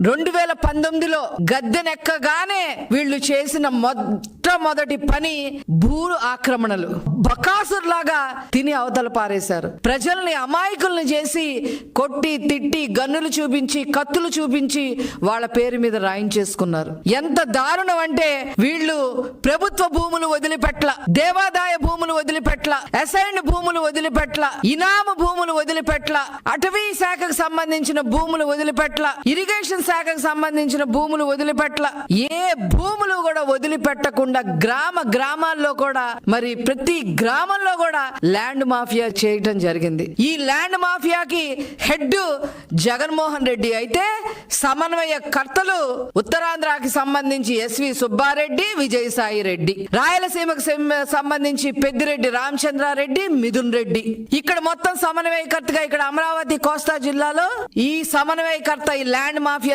2019లో గద్దెనెక్కగానే వీళ్ళు చేసిన మొట్టమొదటి పని భూ ఆక్రమణలు. బకాసుర్లాగా తిని అవతల పారేశారు. ప్రజల్ని అమాయకుల్ని చేసి కొట్టి తిట్టి గన్నులు చూపించి కత్తులు చూపించి వాళ్ళ పేరు మీద రాయించేసుకున్నారు. ఎంత దారుణం అంటే వీళ్ళు ప్రభుత్వ భూములు వదిలిపెట్ల, దేవాదాయ భూములు వదిలిపెట్ల, అసైన్డ్ భూములు వదిలిపెట్ల, ఇనాము భూములు వదిలిపెట్ల, అటవీ శాఖకు సంబంధించిన భూములు వదిలిపెట్ల, ఇరిగేషన్ శాఖకు సంబంధించిన భూములు వదిలిపెట్ల, ఏ భూములు కూడా వదిలిపెట్టకుండా గ్రామాల్లో కూడా మరి ప్రతి గ్రామంలో కూడా ల్యాండ్ మాఫియా చేయటం జరిగింది. ఈ ల్యాండ్ మాఫియాకి హెడ్ జగన్మోహన్ రెడ్డి అయితే సమన్వయకర్తలు ఉత్తరాంధ్రకి సంబంధించి ఎస్వి సుబ్బారెడ్డి, విజయసాయి రెడ్డి, రాయలసీమకు సంబంధించి పెద్దిరెడ్డి రామచంద్రారెడ్డి, మిథున్ రెడ్డి. ఇక్కడ మొత్తం సమన్వయకర్తగా ఇక్కడ అమరావతి కోస్తా జిల్లాలో ఈ సమన్వయకర్త ఈ ల్యాండ్ మాఫియా